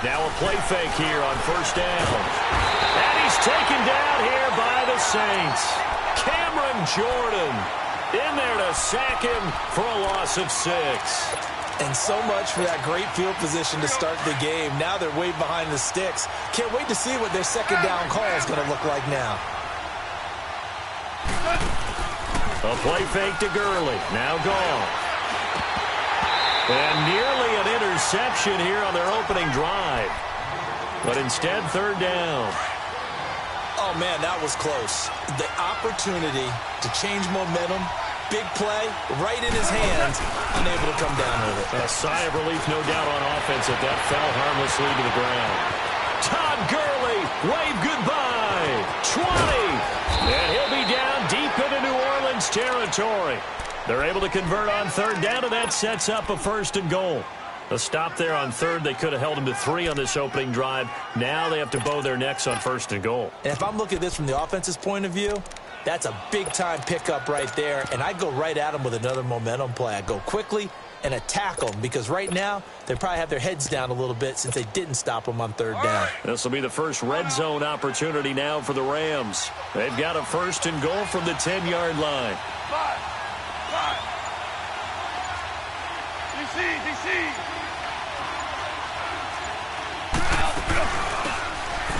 Now a play fake here on first down. And he's taken down here by the Saints. Cameron Jordan in there to sack him for a loss of 6. And so much for that great field position to start the game. Now they're way behind the sticks. Can't wait to see what their second down call is going to look like now. A play fake to Gurley. Now gone. And nearly an interception here on their opening drive. But instead, third down. Oh, man, that was close. The opportunity to change momentum, big play, right in his hands, unable to come down with it. A sigh of relief, no doubt, on offense that that fell harmlessly to the ground. Todd Gurley, wave goodbye. 20. And he'll be down deep into New Orleans territory. They're able to convert on third down, and that sets up a 1st and goal. A stop there on third. They could have held him to 3 on this opening drive. Now they have to bow their necks on 1st and goal. And if I'm looking at this from the offense's point of view, that's a big-time pickup right there, and I'd go right at him with another momentum play. I'd go quickly and attack them, because right now they probably have their heads down a little bit since they didn't stop them on third down. This will be the first red zone opportunity now for the Rams. They've got a 1st and goal from the 10-yard line.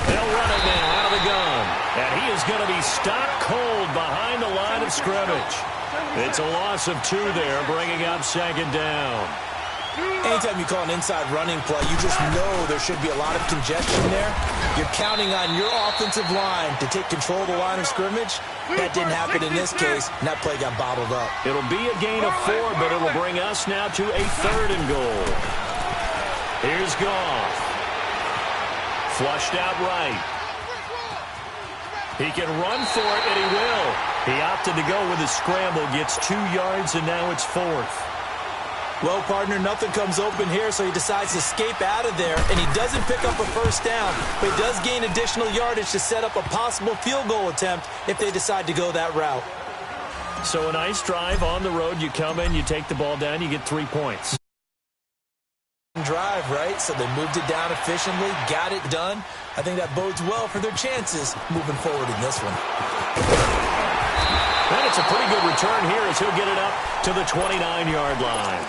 They'll run it now out of the gun. And he is going to be stopped cold behind the line of scrimmage. It's a loss of 2 there, bringing up 2nd down. Anytime you call an inside running play, you just know there should be a lot of congestion there. You're counting on your offensive line to take control of the line of scrimmage. That didn't happen in this case, and that play got bottled up. It'll be a gain of 4, but it will bring us now to a 3rd and goal. Here's Goff. Flushed out right. He can run for it, and he will. He opted to go with a scramble, gets 2 yards, and now it's 4th. Well, partner, nothing comes open here, so he decides to escape out of there, and he doesn't pick up a 1st down, but he does gain additional yardage to set up a possible field goal attempt if they decide to go that route. So a nice drive on the road. You come in, you take the ball down, you get 3 points. Drive, right? So they moved it down efficiently, got it done. I think that bodes well for their chances moving forward in this one. And it's a pretty good return here as he'll get it up to the 29-yard line.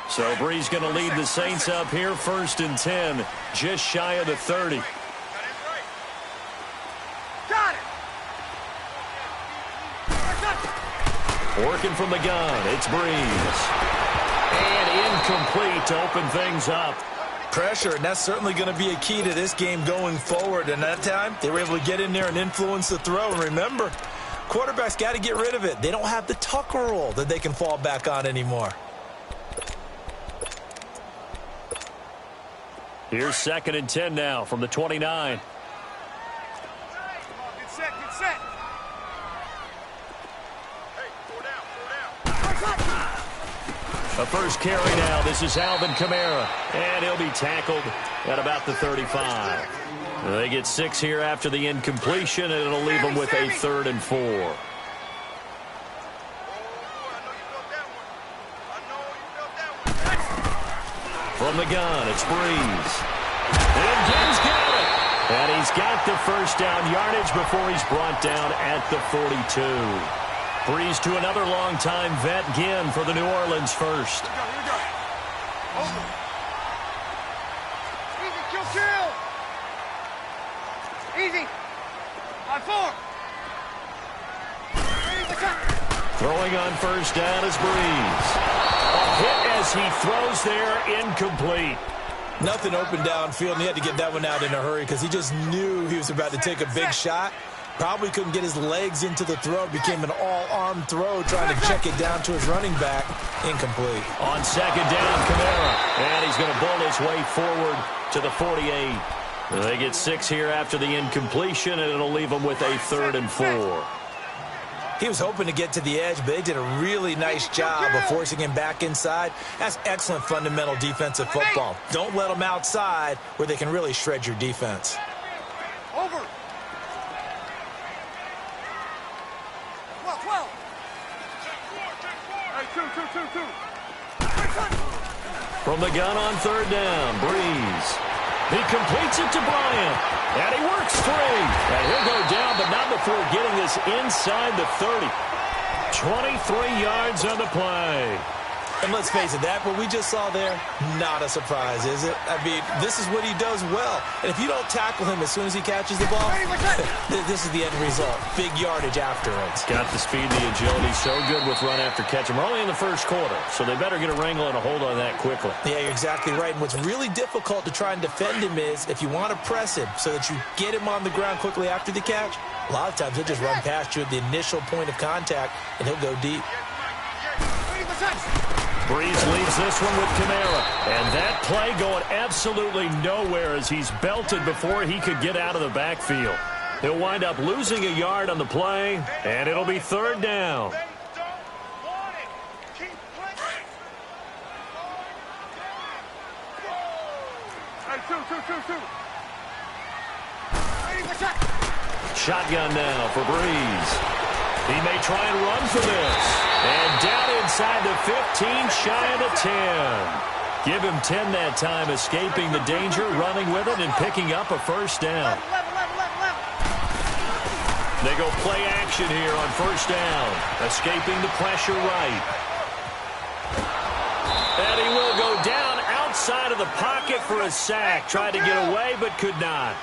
So Bree's going to lead the Saints up here, 1st and 10, just shy of the 30. Working from the gun, it's Breeze. And incomplete to open things up. Pressure, and that's certainly going to be a key to this game going forward. And that time, they were able to get in there and influence the throw. And remember, quarterbacks got to get rid of it. They don't have the Tucker roll that they can fall back on anymore. Here's 2nd and 10 now from the 29. Get set. A first carry now. This is Alvin Kamara. And he'll be tackled at about the 35. They get 6 here after the incompletion, and it'll leave them with a 3rd and 4. From the gun, it's Breeze. And Gibbs got it. And he's got the 1st down yardage before he's brought down at the 42. Breeze to another longtime vet, Ginn, for the New Orleans 1st. Here we go. Over. Easy, kill. Easy. On 4. Throwing on 1st down is Breeze. A hit as he throws there, incomplete. Nothing open downfield, and he had to get that one out in a hurry because he just knew he was about to take a big shot. Probably couldn't get his legs into the throw. Became an all-arm throw trying to check it down to his running back. Incomplete. On 2nd down, Kamara. And he's going to bull his way forward to the 48. They get 6 here after the incompletion, and it'll leave them with a 3rd and 4. He was hoping to get to the edge, but they did a really nice job of forcing him back inside. That's excellent fundamental defensive football. Don't let them outside where they can really shred your defense. Over. 12. Hey, two. From the gun on third down, Breeze. He completes it to Bryant, and he works free. And he'll go down, but not before getting this inside the 30. 23 yards on the play. And let's face it, that what we just saw there, not a surprise, is it? I mean, this is what he does well. And if you don't tackle him as soon as he catches the ball, this is the end result. Big yardage afterwards. Got the speed, the agility, so good with run after catch. We're only in the first quarter, so they better get a wrangle and a hold on that quickly. Yeah, you're exactly right. And what's really difficult to try and defend him is if you want to press him so that you get him on the ground quickly after the catch, a lot of times he'll just run past you at the initial point of contact, and he'll go deep. Breeze leaves this one with Kamara. And that play going absolutely nowhere as he's belted before he could get out of the backfield. He'll wind up losing a yard on the play, and it'll be third down. Shotgun now for Breeze. He may try and run for this. And down inside the 15, shy of the 10. Give him 10 that time, escaping the danger, running with it, and picking up a first down. They go play action here on first down. Escaping the pressure right. And he will go down outside of the pocket for a sack. Tried to get away, but could not.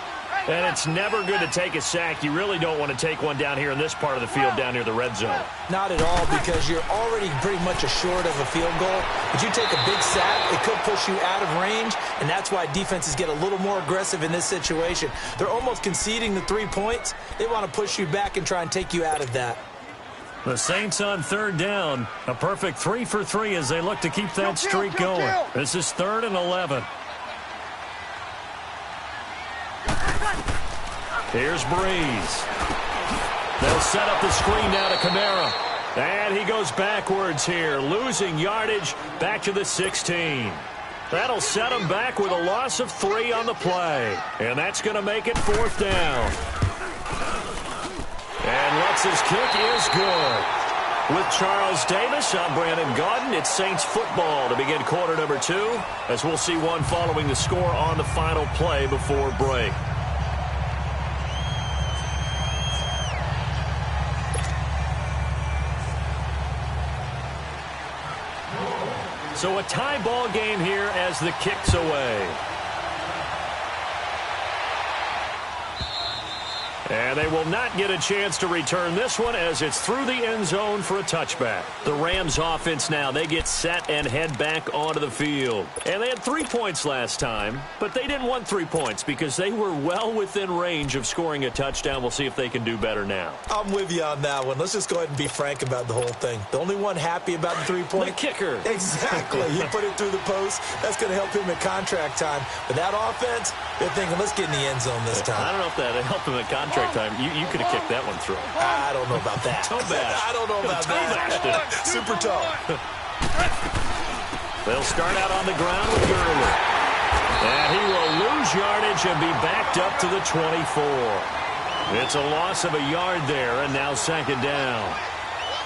And it's never good to take a sack. You really don't want to take one down here in this part of the field, down near the red zone. Not at all, because you're already pretty much assured of a field goal. But you take a big sack, it could push you out of range, and that's why defenses get a little more aggressive in this situation. They're almost conceding the 3 points. They want to push you back and try and take you out of that. The Saints on third down. A perfect 3 for 3 as they look to keep that streak going. This is 3rd and 11. Here's Breeze. They'll set up the screen now to Kamara. And he goes backwards here, losing yardage back to the 16. That'll set him back with a loss of 3 on the play. And that's going to make it 4th down. And Lutz's kick is good. With Charles Davis, I'm Brandon Gaudin. It's Saints football to begin quarter number 2, as we'll see one following the score on the final play before break. So a tie ball game here as the kick's away. And they will not get a chance to return this one as it's through the end zone for a touchback. The Rams offense now, they get set and head back onto the field. And they had 3 points last time, but they didn't want 3 points because they were well within range of scoring a touchdown. We'll see if they can do better now. I'm with you on that one. Let's just go ahead and be frank about the whole thing. The only one happy about the 3-point? The kicker. Exactly. He put it through the post. That's going to help him at contract time. But that offense, they're thinking, let's get in the end zone this time. I don't know if that helped him at contract time. You could have kicked that one through. I don't know about that. Toe bash. I don't know about that. Super toe. They'll start out on the ground with Gurley. And he will lose yardage and be backed up to the 24. It's a loss of a yard there, and now 2nd down.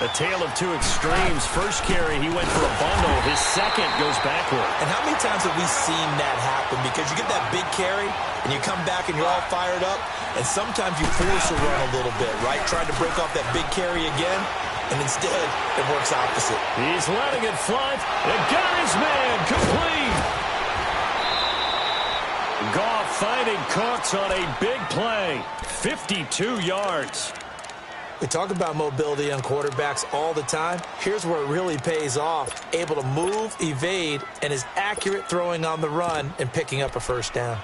A tale of 2 extremes. First carry, he went for a bundle. His second goes backward. And how many times have we seen that happen? Because you get that big carry, and you come back and you're all fired up, and sometimes you force a run a little bit, right? Trying to break off that big carry again, and instead it works opposite. He's letting it fly, and got his man complete. Goff finding Cooks on a big play. 52 yards. We talk about mobility on quarterbacks all the time. Here's where it really pays off. Able to move, evade, and is accurate throwing on the run and picking up a first down.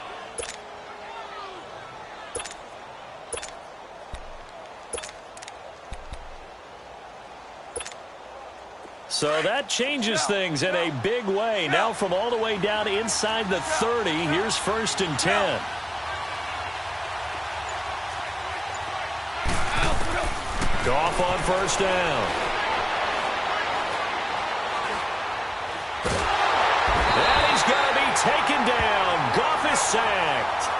So that changes things in a big way. Now from all the way down inside the 30, here's 1st and 10. Goff on first down. And he's going to be taken down. Goff is sacked.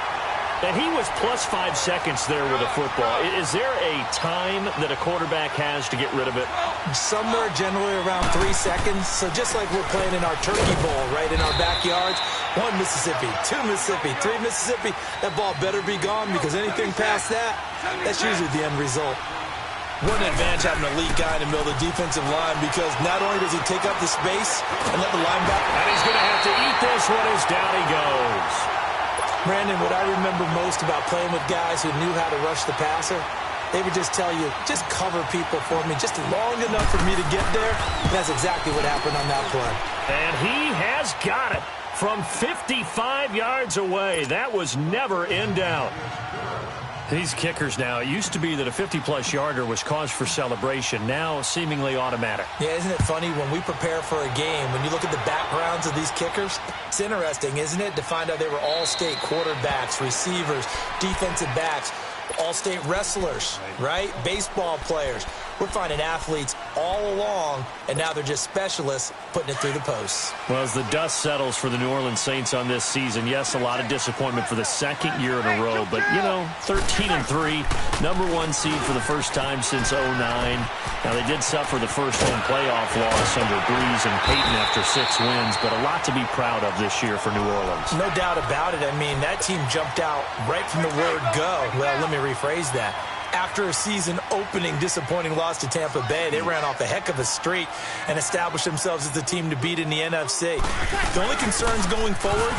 And he was plus 5 seconds there with a football. Is there a time that a quarterback has to get rid of it? Somewhere generally around 3 seconds. So just like we're playing in our turkey bowl, right, in our backyards, 1 Mississippi, 2 Mississippi, 3 Mississippi, that ball better be gone because anything past that, that's usually the end result. What an advantage having an elite guy in the middle of the defensive line because not only does he take up the space and let the linebacker... And he's going to have to eat this one as down he goes. Brandon, what I remember most about playing with guys who knew how to rush the passer, they would just tell you, just cover people for me just long enough for me to get there. And that's exactly what happened on that play. And he has got it from 55 yards away. That was never in doubt. These kickers now, it used to be that a 50-plus yarder was cause for celebration. Now, seemingly automatic. Yeah, isn't it funny when we prepare for a game, when you look at the backgrounds of these kickers, it's interesting, isn't it, to find out they were all-state quarterbacks, receivers, defensive backs, all-state wrestlers, right? Baseball players. We're finding athletes all along, and now they're just specialists putting it through the posts. Well, as the dust settles for the New Orleans Saints on this season, yes, a lot of disappointment for the second year in a row, but, you know, 13-3, #1 seed for the first time since 2009. Now, they did suffer the first home playoff loss under Breeze and Peyton after 6 wins, but a lot to be proud of this year for New Orleans. No doubt about it. I mean, that team jumped out right from the word go. Well, let me rephrase that. After a season-opening disappointing loss to Tampa Bay, they ran off a heck of a streak and established themselves as the team to beat in the NFC. The only concerns going forward,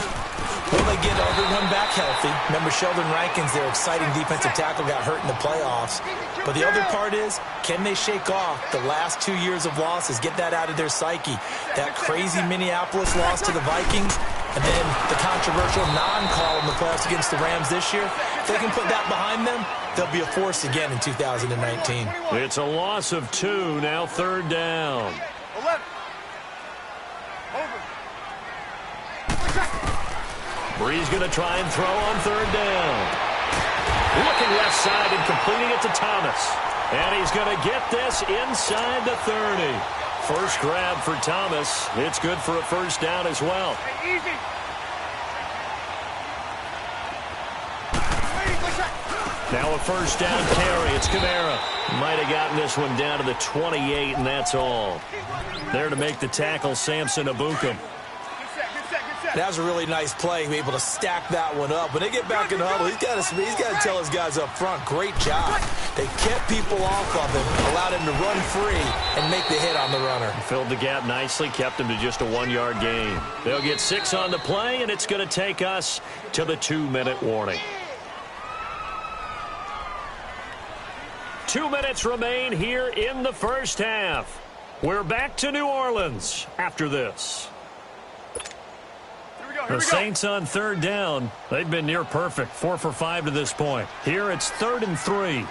will they get everyone back healthy? Remember, Sheldon Rankins, their exciting defensive tackle, got hurt in the playoffs. But the other part is, can they shake off the last 2 years of losses, get that out of their psyche? That crazy Minneapolis loss to the Vikings, and then the controversial non-call in the playoffs against the Rams this year. If they can put that behind them, they'll be a force again in 2019. It's a loss of 2, now 3rd down. 11. Over. Breeze going to try and throw on 3rd down. Looking left side and completing it to Thomas. And he's going to get this inside the 30. First grab for Thomas. It's good for a first down as well. Hey, easy. Now a first down carry. It's Kamara. Might have gotten this one down to the 28, and that's all. There to make the tackle, Samson Ebukam. That was a really nice play, be able to stack that one up. When they get back in the huddle, he's got to tell his guys up front, great job. They kept people off of him, allowed him to run free and make the hit on the runner. Filled the gap nicely, kept him to just a 1-yard gain. They'll get 6 on the play, and it's going to take us to the 2-minute warning. 2 minutes remain here in the first half. We're back to New Orleans after this. The Saints on 3rd down. They've been near perfect, 4 for 5 to this point. Here it's 3rd and 3.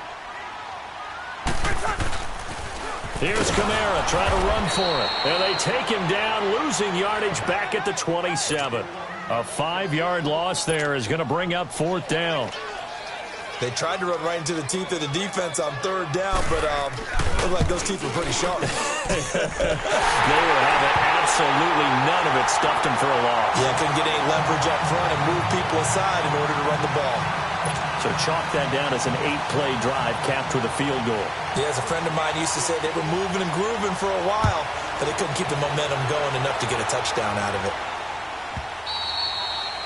Here's Kamara trying to run for it. And they take him down, losing yardage back at the 27. A 5-yard loss there is going to bring up 4th down. They tried to run right into the teeth of the defense on 3rd down, but looked like those teeth were pretty sharp. They were having absolutely none of it, stuffed them for a loss. Yeah, couldn't get any leverage up front and move people aside in order to run the ball. So chalk that down as an 8-play drive capped with a field goal. Yeah, as a friend of mine used to say, they were moving and grooving for a while, but they couldn't keep the momentum going enough to get a touchdown out of it.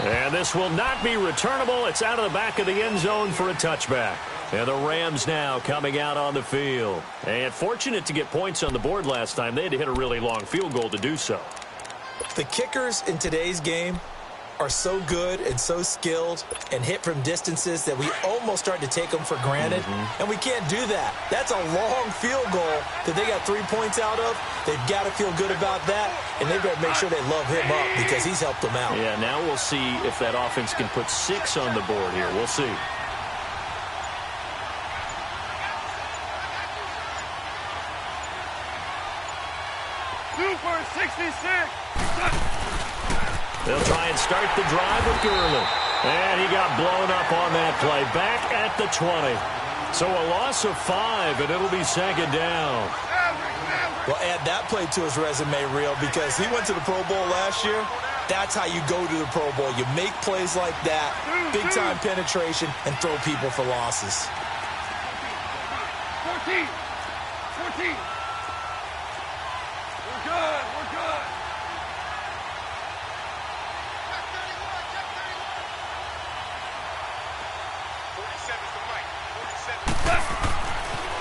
And this will not be returnable. It's out of the back of the end zone for a touchback. And the Rams now coming out on the field. And fortunate to get points on the board last time. They had to hit a really long field goal to do so. The kickers in today's game are so good and so skilled and hit from distances that we almost start to take them for granted. And we can't do that. That's a long field goal that they got 3 points out of. They've got to feel good about that, and they better make sure they love him up because he's helped them out. Yeah, now we'll see if that offense can put 6 on the board here. We'll see. Super 66. They'll try and start the drive with Gurley. And he got blown up on that play. Back at the 20. So a loss of 5, and it'll be second down. Well, add that play to his resume reel because he went to the Pro Bowl last year. That's how you go to the Pro Bowl. You make plays like that, big-time penetration, and throw people for losses. 14. 14. We're good. We're good.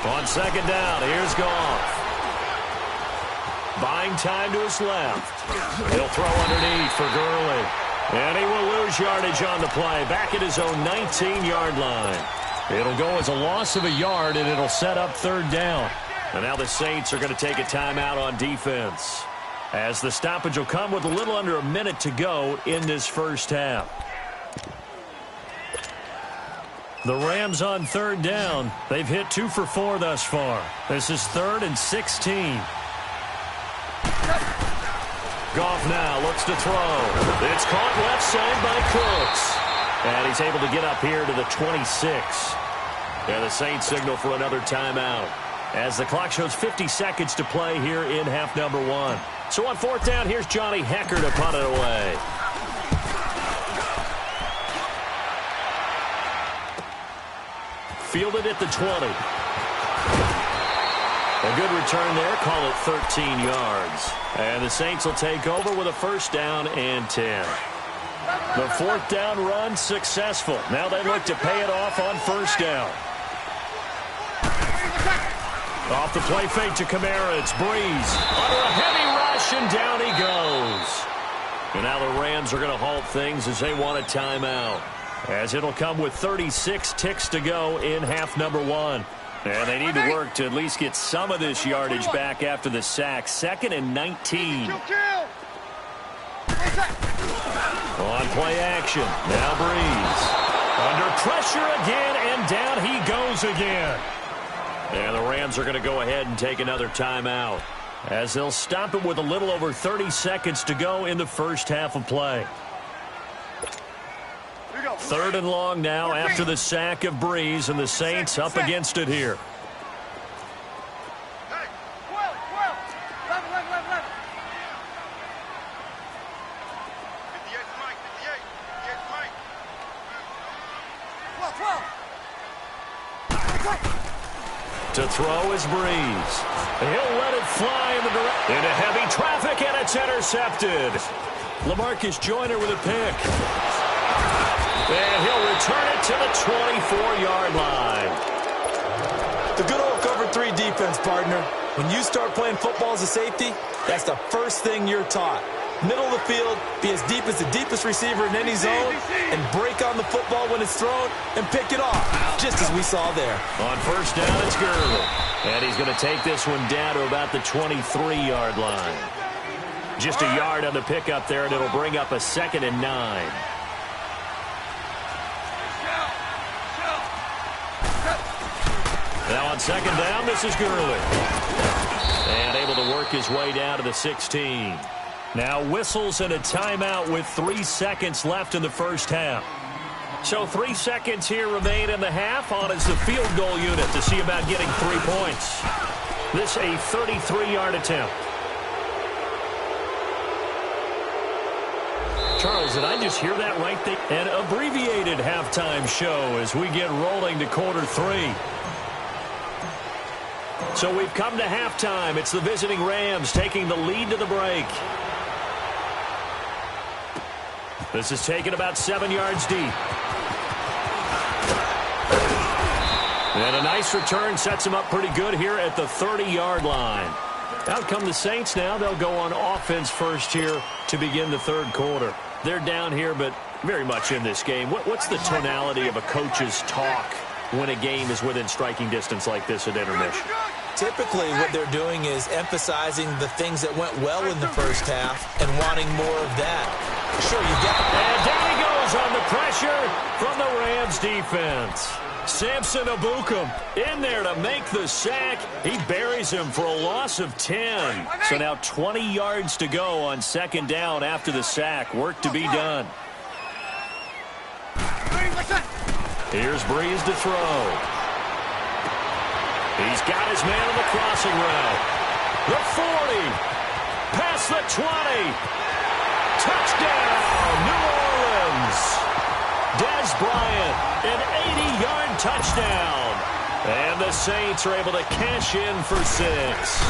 On second down, here's Goff. Buying time to his left. He'll throw underneath for Gurley. And he will lose yardage on the play. Back at his own 19-yard line. It'll go as a loss of a yard, and it'll set up third down. And now the Saints are going to take a timeout on defense, as the stoppage will come with a little under a minute to go in this first half. The Rams on third down. They've hit 2 for 4 thus far. This is 3rd and 16. Goff now looks to throw. It's caught left side by Cooks. And he's able to get up here to the 26. And the Saints signal for another timeout, as the clock shows 50 seconds to play here in half number 1. So on fourth down, here's Johnny Hecker to punt it away. Fielded at the 20. A good return there. Call it 13 yards. And the Saints will take over with a first down and 10. The fourth down run successful. Now they look to pay it off on first down. Off the play fake to Kamara. It's Breeze under a heavy rush, and down he goes. And now the Rams are going to halt things as they want a timeout, as it'll come with 36 ticks to go in half number 1. And they need to work to at least get some of this yardage back after the sack. 2nd and 19. On play action. Now Breeze. Under pressure again, and down he goes again. And the Rams are going to go ahead and take another timeout, as they'll stop it with a little over 30 seconds to go in the first half of play. 3rd and long now after the sack of Breeze, and the Saints up against it here. To throw is Breeze. He'll let it fly in the direction into heavy traffic, and it's intercepted. LaMarcus Joyner with a pick. And he'll return it to the 24-yard line. The good old cover 3 defense, partner. When you start playing football as a safety, that's the first thing you're taught. Middle of the field, be as deep as the deepest receiver in any zone, and break on the football when it's thrown and pick it off, just as we saw there. On first down, it's Gurley. And he's going to take this one down to about the 23-yard line. Just a yard on the pickup there, and it'll bring up a 2nd and 9. Now on second down, this is Gurley. And able to work his way down to the 16. Now whistles and a timeout with 3 seconds left in the first half. So 3 seconds here remain in the half. On is the field goal unit to see about getting 3 points. This a 33-yard attempt. Charles, did I just hear that right there? An abbreviated halftime show as we get rolling to quarter 3. So we've come to halftime. It's the visiting Rams taking the lead to the break. This is taken about 7 yards deep. And a nice return sets him up pretty good here at the 30-yard line. Out come the Saints now. They'll go on offense first here to begin the third quarter. They're down here, but very much in this game. What's the tonality of a coach's talk when a game is within striking distance like this at intermission? Typically, what they're doing is emphasizing the things that went well in the first half and wanting more of that. Sure, you get it. And down he goes on the pressure from the Rams defense. Samson Abukum in there to make the sack. He buries him for a loss of 10. So now 20 yards to go on second down after the sack. Work to be done. Here's Breeze to throw. He's got his man on the crossing route. The 40. Past the 20. Touchdown, New Orleans. Dez Bryant, an 80-yard touchdown. And the Saints are able to cash in for 6.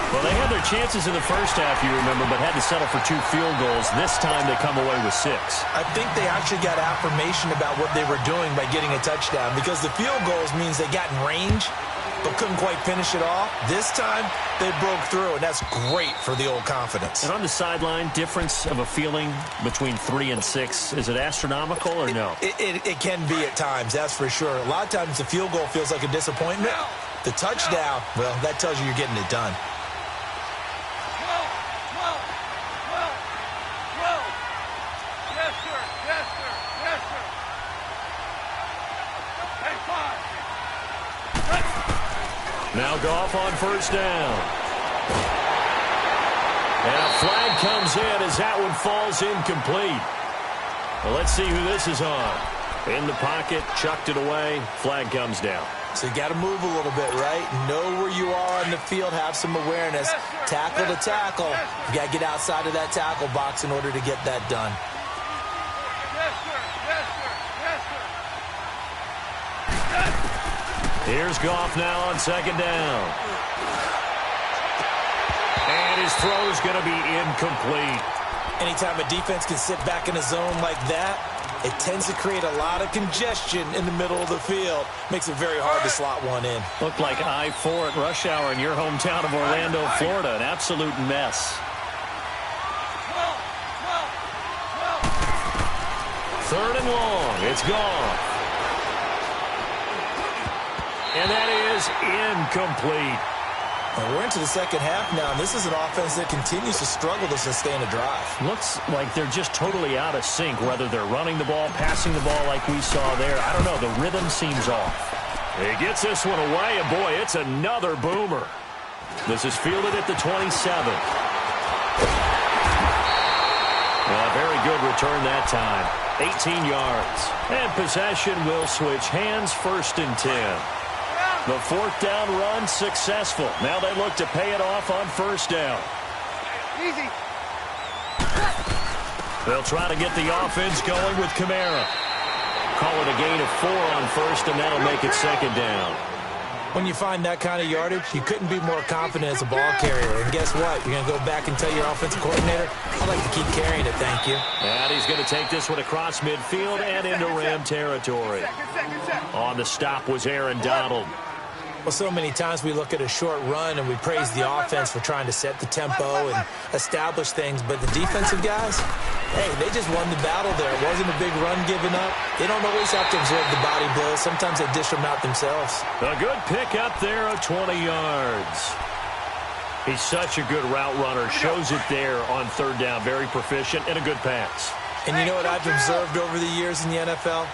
Well, they had their chances in the first half, you remember, but had to settle for 2 field goals. This time they come away with 6. I think they actually got affirmation about what they were doing by getting a touchdown, because the field goals means they got in range but couldn't quite finish it off. This time, they broke through, and that's great for the old confidence. And on the sideline, difference of a feeling between 3 and 6, is it astronomical or no? It can be at times, that's for sure. A lot of times the field goal feels like a disappointment. The touchdown, well, that tells you you're getting it done. 12. Yes, sir. Yes, sir. Yes, sir. Hey, 5. Now Goff on first down. And a flag comes in as that one falls incomplete. Well, let's see who this is on. In the pocket, chucked it away, flag comes down. So you got to move a little bit, right? Know where you are on the field, have some awareness. Tackle to tackle. You got to get outside of that tackle box in order to get that done. Yes, sir. Yes, sir. Yes, sir. Here's Goff now on second down. And his throw's going to be incomplete. Anytime a defense can sit back in a zone like that, it tends to create a lot of congestion in the middle of the field. Makes it very hard to slot one in. Looked like I-4 at rush hour in your hometown of Orlando, Florida. An absolute mess. 3rd and long. It's gone. And that is incomplete. And we're into the second half now, and this is an offense that continues to struggle to sustain a drive. Looks like they're just totally out of sync, whether they're running the ball, passing the ball like we saw there. I don't know. The rhythm seems off. He gets this one away, and boy, it's another boomer. This is fielded at the 27. A very good return that time. 18 yards. And possession will switch hands, 1st and 10. The 4th down run successful. Now they look to pay it off on 1st down. Easy. They'll try to get the offense going with Kamara. Call it a gain of 4 on 1st, and that'll make it 2nd down. When you find that kind of yardage, you couldn't be more confident as a ball carrier. And guess what? You're going to go back and tell your offensive coordinator, I'd like to keep carrying it, thank you. And he's going to take this one across midfield and into Ram territory. On the stop was Aaron Donald. Well, so many times we look at a short run and we praise the offense for trying to set the tempo and establish things, but the defensive guys, hey, they just won the battle there. It wasn't a big run given up. They don't always have to absorb the body blows. Sometimes they dish them out themselves. A good pick up there of 20 yards. He's such a good route runner. Shows it there on 3rd down. Very proficient and a good pass. And you know what I've observed over the years in the NFL?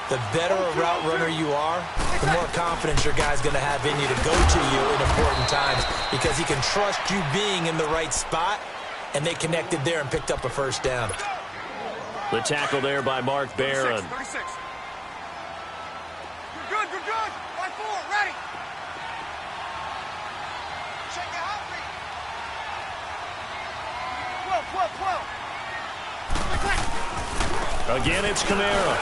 The better a route runner you are, the more confidence your guy's going to have in you to go to you in important times, because he can trust you being in the right spot, and they connected there and picked up a 1st down. The tackle there by Mark Barron. 36. You're good. You're good. 5-4. Ready. Check it out. 12. Again, it's Kamara.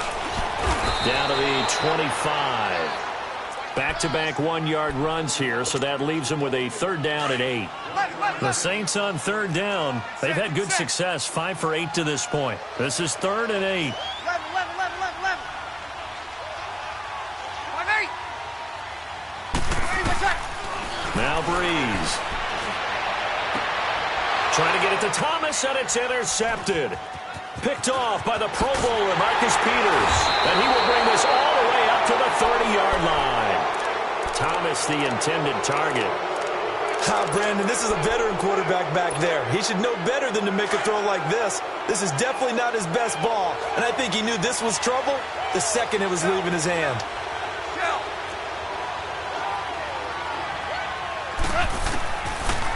Down to the 25. Back-to-back 1-yard runs here, so that leaves them with a 3rd down and 8. The Saints on 3rd down. They've had good success, 5 for 8 to this point. This is 3rd and 8. 11. 5-8. Now Breeze. Trying to get it to Thomas, and it's intercepted. Picked off by the Pro Bowler, Marcus Peters. And he will bring this all the way up to the 30-yard line. Thomas, the intended target. Brandon, this is a veteran quarterback back there. He should know better than to make a throw like this. This is definitely not his best ball. And I think he knew this was trouble the second it was leaving his hand.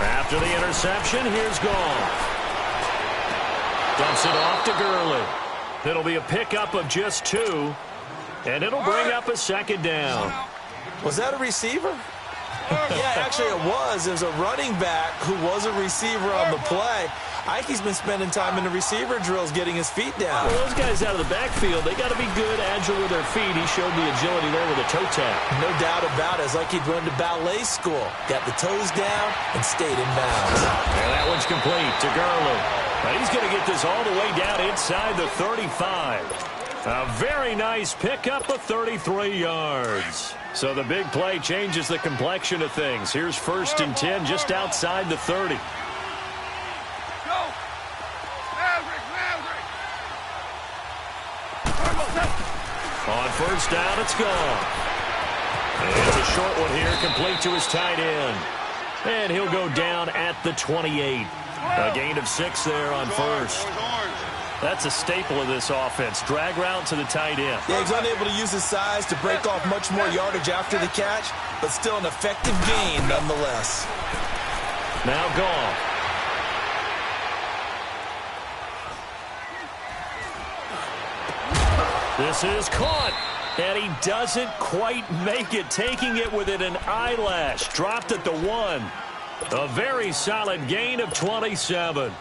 After the interception, here's Goff. Dumps it off to Gurley. It'll be a pickup of just 2, and it'll bring up a 2nd down. Was that a receiver? Yeah, actually it was. There's a running back who was a receiver on the play. Ike's been spending time in the receiver drills getting his feet down. Well, those guys out of the backfield, they got to be good, agile with their feet. He showed the agility there with a toe tap. No doubt about it. It's like he'd run to ballet school. Got the toes down and stayed in bounds. And that one's complete to Gurley. But he's going to get this all the way down inside the 35. A very nice pickup of 33 yards. So the big play changes the complexion of things. Here's 1st and 10 just outside the 30. On 1st down, it's gone. And it's a short one here, complete to his tight end. And he'll go down at the 28. A gain of 6 there on 1st. That's a staple of this offense. Drag route to the tight end. Yeah, he's unable to use his size to break off much more yardage after the catch, but still an effective gain nonetheless. Now gone. This is caught, and he doesn't quite make it, taking it within an eyelash. Dropped at the 1. A very solid gain of 27.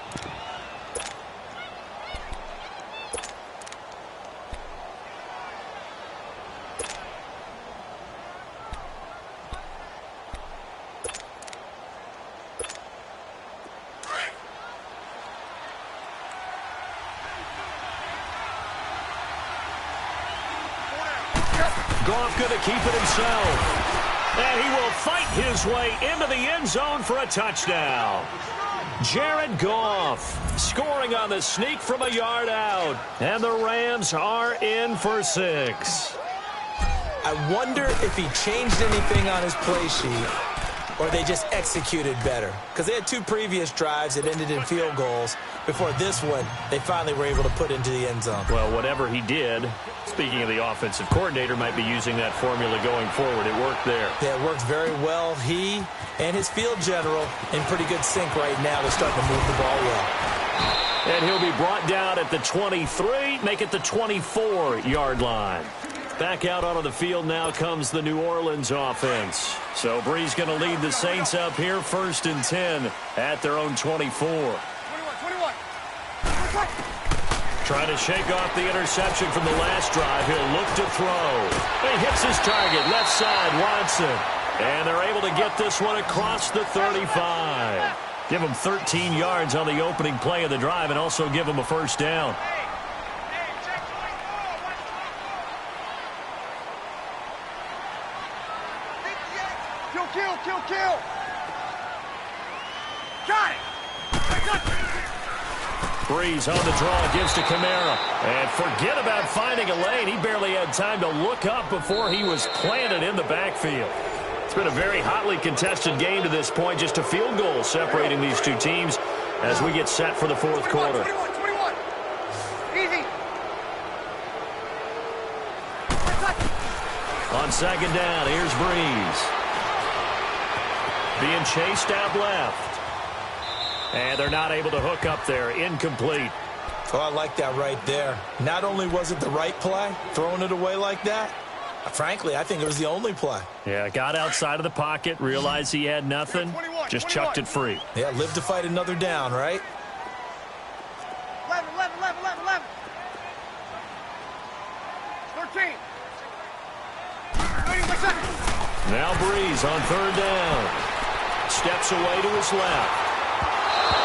Goff going to keep it himself. And he will fight his way into the end zone for a touchdown. Jared Goff scoring on the sneak from a yard out. And the Rams are in for 6. I wonder if he changed anything on his play sheet or they just executed better. Because they had 2 previous drives that ended in field goals. Before this one, they finally were able to put into the end zone. Well, whatever he did, speaking of the offensive coordinator, might be using that formula going forward. It worked there. Yeah, it worked very well. He and his field general in pretty good sync right now. They're starting to move the ball well. And he'll be brought down at the 23, make it the 24-yard line. Back out onto the field now comes the New Orleans offense. So Bree's going to lead the Saints up here, 1st and 10 at their own 24. 21. Trying to shake off the interception from the last drive. He'll look to throw. He hits his target, left side, Watson. And they're able to get this one across the 35. Give him 13 yards on the opening play of the drive and also give him a 1st down. Kill. Got it. Breeze on the draw, gives to Kamara. And forget about finding a lane. He barely had time to look up before he was planted in the backfield. It's been a very hotly contested game to this point. Just a field goal separating these 2 teams as we get set for the 4th quarter. 21. Easy. On 2nd down, here's Breeze. Being chased out left. And they're not able to hook up there. Incomplete. Oh, I like that right there. Not only was it the right play, throwing it away like that, frankly, I think it was the only play. Yeah, got outside of the pocket, realized he had nothing, just chucked it free. Yeah, live to fight another down, right? 11. 13. 36 seconds. Now Breeze on 3rd down. Steps away to his left.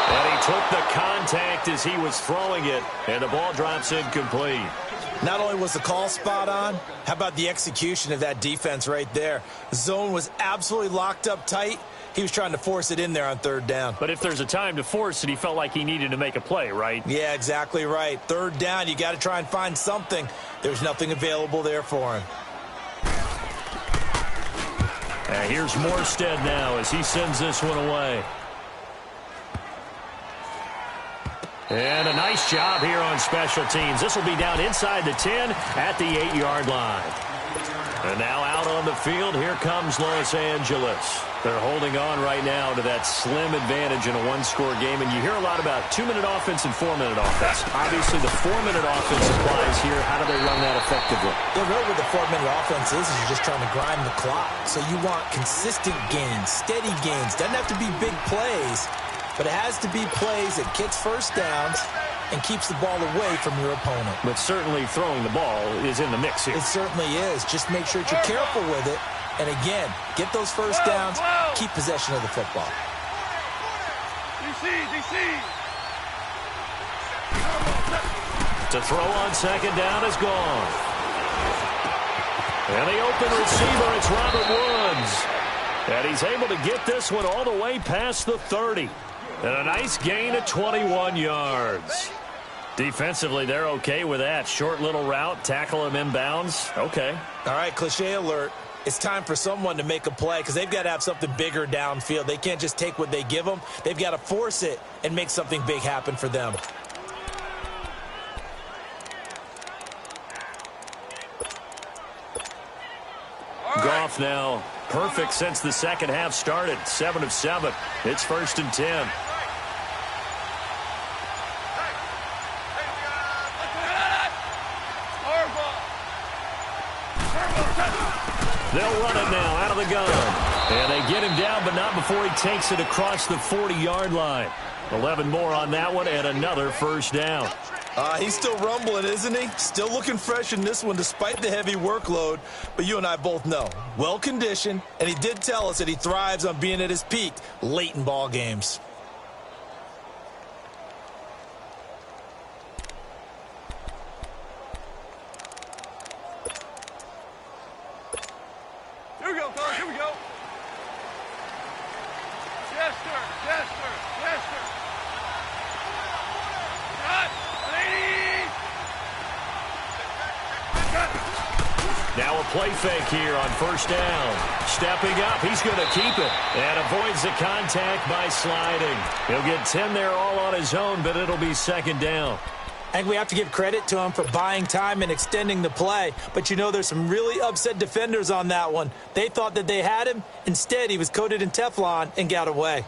And he took the contact as he was throwing it, and the ball drops incomplete. Not only was the call spot on, how about the execution of that defense right there? The zone was absolutely locked up tight. He was trying to force it in there on 3rd down. But if there's a time to force it, he felt like he needed to make a play, right? Yeah, exactly right. 3rd down, you got to try and find something. There's nothing available there for him. And here's Morstead now as he sends this one away. And a nice job here on special teams. This will be down inside the 10 at the 8-yard line. And now out on the field, here comes Los Angeles. They're holding on right now to that slim advantage in a one-score game. And you hear a lot about 2-minute offense and 4-minute offense. Obviously, the 4-minute offense applies here. How do they run that effectively? Yeah, really what the 4-minute offense is you're just trying to grind the clock. So you want consistent gains, steady gains. Doesn't have to be big plays, but it has to be plays that gets first downs and keeps the ball away from your opponent. But certainly throwing the ball is in the mix here. It certainly is. Just make sure that you're careful with it. And again, get those first downs, keep possession of the football. DC. To throw on second down is gone. And the open receiver, it's Robert Woods. And he's able to get this one all the way past the 30. And a nice gain of 21 yards. Defensively, they're okay with that. Short little route, tackle him inbounds. Okay. All right, cliche alert. It's time for someone to make a play because they've got to have something bigger downfield. They can't just take what they give them. They've got to force it and make something big happen for them. Goff now perfect since the second half started. 7 of 7. It's 1st and 10. They'll run it now out of the gun. And they get him down, but not before he takes it across the 40-yard line. 11 more on that one and another first down. He's still rumbling, isn't he? Still looking fresh in this one despite the heavy workload. But you and I both know, well-conditioned, and he did tell us that he thrives on being at his peak late in ball games. Here we go, fellas. Here we go. Yes, sir. Cut. Ladies. Now a play fake here on first down. Stepping up, he's going to keep it. And avoids the contact by sliding. He'll get 10 there all on his own, but it'll be second down. I think we have to give credit to him for buying time and extending the play. But you know, there's some really upset defenders on that one. They thought that they had him. Instead, he was coated in Teflon and got away.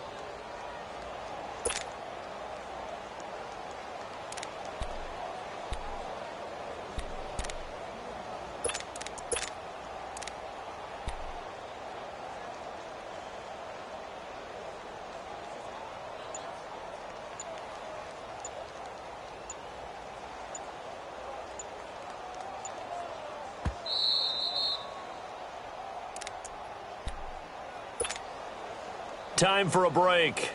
Time for a break.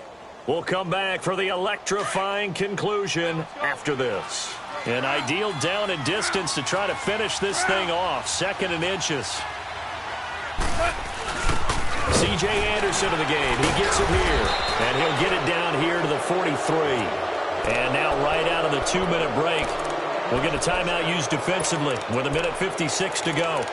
We'll come back for the electrifying conclusion after this. An ideal down and distance to try to finish this thing off. 2nd and inches. C.J. Anderson of the game. He gets it here. And he'll get it down here to the 43. And now right out of the 2-minute break, we'll get a timeout used defensively with 1:56 to go.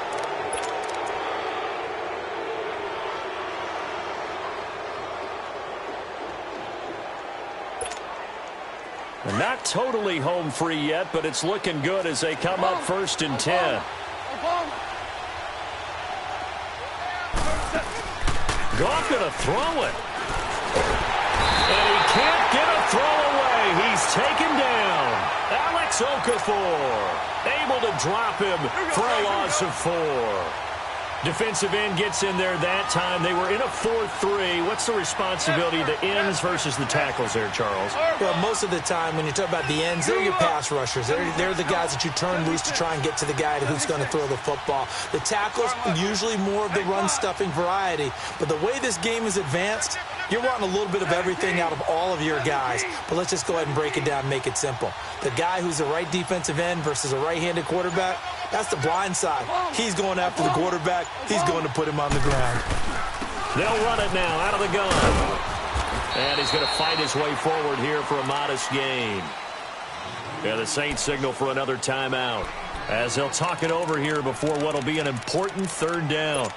Not totally home free yet, but it's looking good as they come up 1st and 10. Goff gonna throw it. And he can't get a throw away. He's taken down. Alex Okafor able to drop him for a loss of 4. Defensive end gets in there that time. They were in a 4-3. What's the responsibility of the ends versus the tackles there, Charles? Well, most of the time when you talk about the ends, they're your pass rushers. They're the guys that you turn loose to try and get to the guy who's going to throw the football. The tackles, usually more of the run-stuffing variety. But the way this game is advanced, you're wanting a little bit of everything out of all of your guys. But let's just go ahead and break it down and make it simple. The guy who's a right defensive end versus a right-handed quarterback, that's the blind side. He's going after the quarterback. He's going to put him on the ground. They'll run it now out of the gun. And he's going to fight his way forward here for a modest gain. Yeah, the Saints signal for another timeout as they'll talk it over here before what will be an important 3rd down.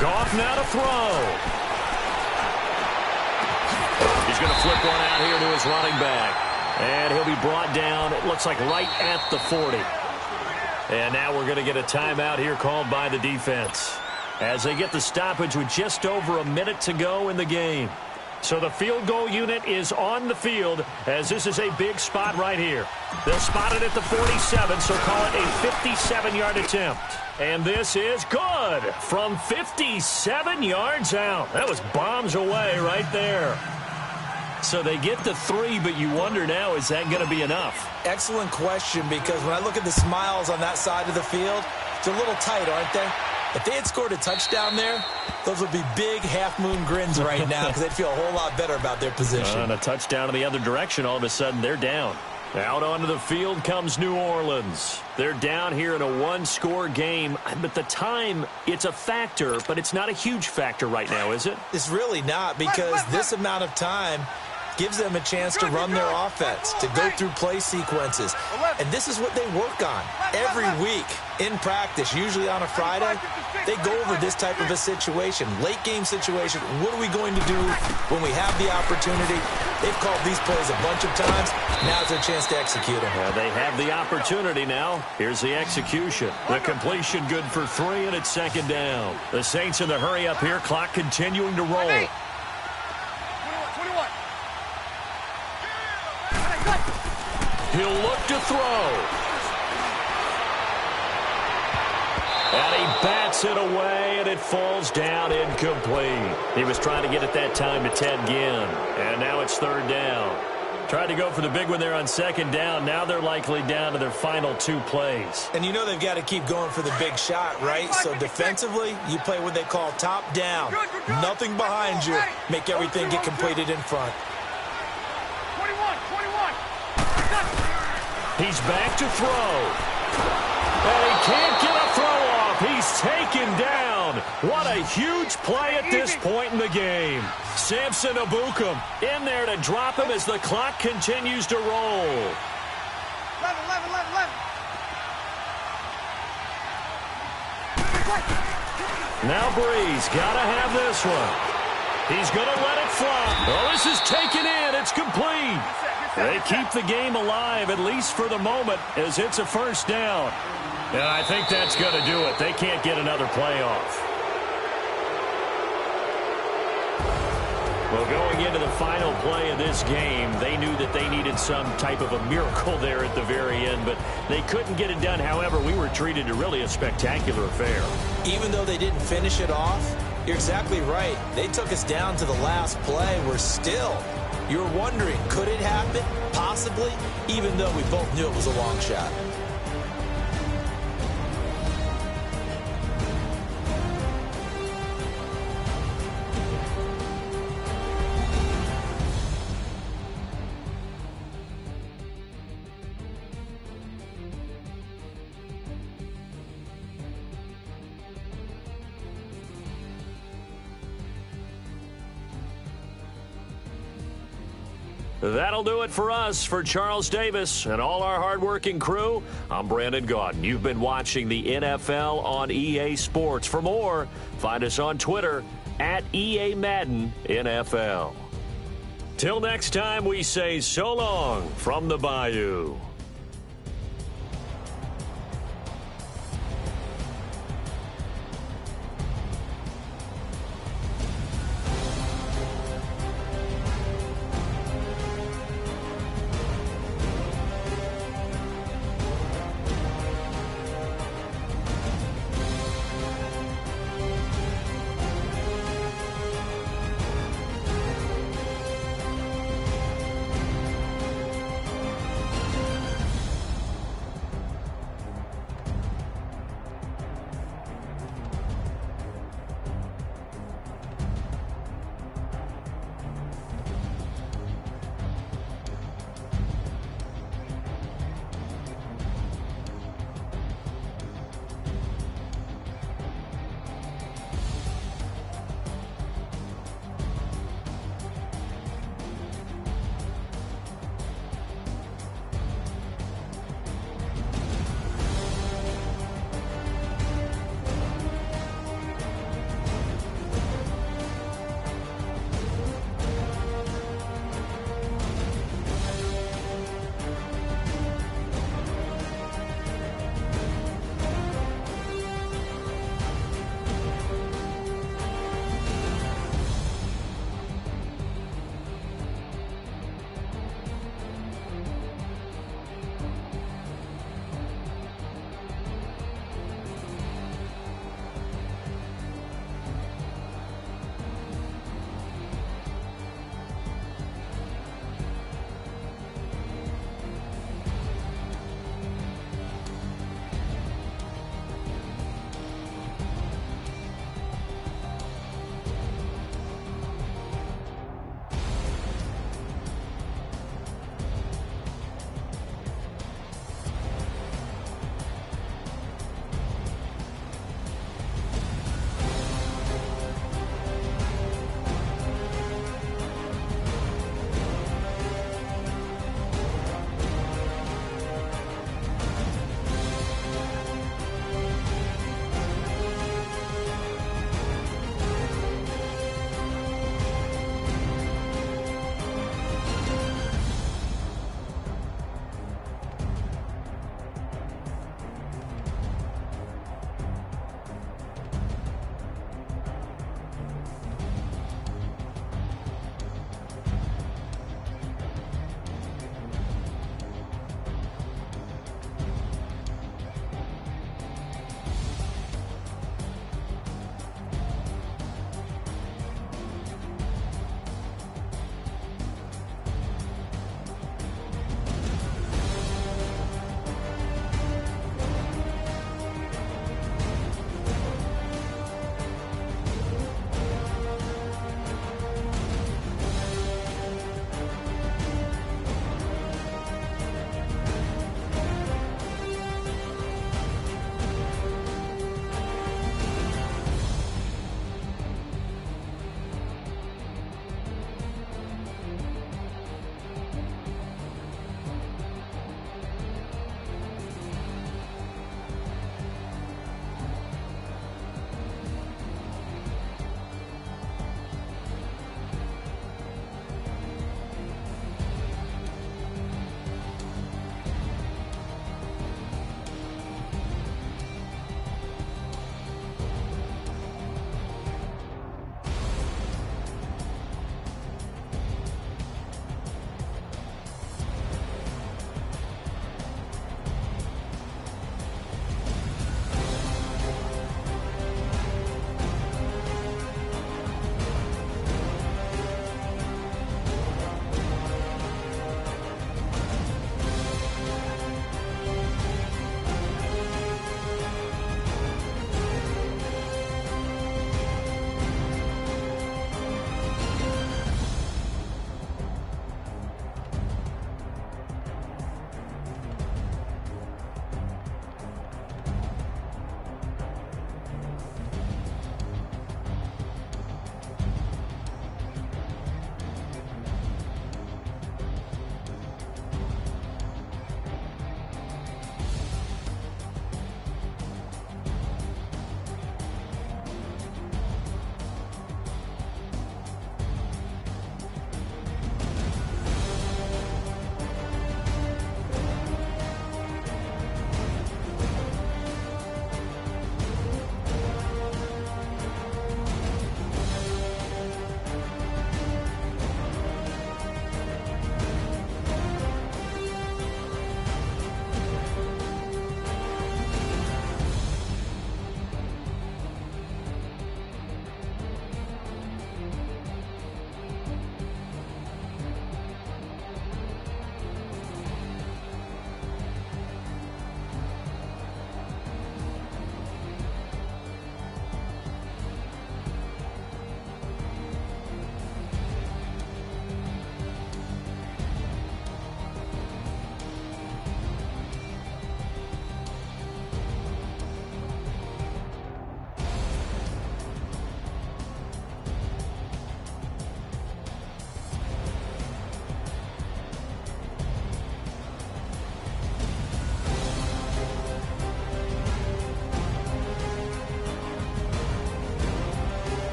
Goff now to throw. He's going to flip one out here to his running back. And he'll be brought down, it looks like right at the 40. And now we're going to get a timeout here called by the defense, as they get the stoppage with just over a minute to go in the game. So the field goal unit is on the field, as this is a big spot right here. They'll spot it at the 47, so call it a 57-yard attempt. And this is good from 57 yards out. That was bombs away right there. So they get the 3, but you wonder now, is that going to be enough? Excellent question, because when I look at the smiles on that side of the field, it's a little tight, aren't they? If they had scored a touchdown there, those would be big half-moon grins right now, because they'd feel a whole lot better about their position. And a touchdown in the other direction, all of a sudden they're down. Out onto the field comes New Orleans. They're down here in a one-score game, but the time, it's a factor, but it's not a huge factor right now, is it? It's really not, because this amount of time gives them a chance to run their offense, to go through play sequences. And this is what they work on every week in practice, usually on a Friday. They go over this type of a situation, late-game situation. What are we going to do when we have the opportunity? They've called these plays a bunch of times. Now it's their chance to execute them. Yeah, they have the opportunity now. Here's the execution. The completion good for 3, and it's second down. The Saints in the hurry up here. Clock continuing to roll. 21. He'll look to throw. And he bats it away, and it falls down incomplete. He was trying to get it that time to Ted Ginn. And now it's third down. Tried to go for the big one there on second down. Now they're likely down to their final 2 plays. And you know they've got to keep going for the big shot, right? So defensively, you play what they call top down. Nothing behind you. Make everything get completed in front. 21. He's back to throw. And he can't get a throw off. He's taken down. What a huge play at this point in the game. Samson Abukum in there to drop him as the clock continues to roll. 11. Now Breeze got to have this one. He's going to let it fly. Oh, this is taken in. It's complete. They keep the game alive, at least for the moment, as it's a first down. And I think that's going to do it. They can't get another play off. Well, going into the final play of this game, they knew that they needed some type of a miracle there at the very end, but they couldn't get it done. However, we were treated to really a spectacular affair. Even though they didn't finish it off, you're exactly right. They took us down to the last play. We're still, you're wondering, could it happen? Possibly, even though we both knew it was a long shot. That'll do it for us. For Charles Davis and all our hardworking crew, I'm Brandon Gaudin. You've been watching the NFL on EA Sports. For more, find us on Twitter at EA Madden NFL. Till next time, we say so long from the Bayou.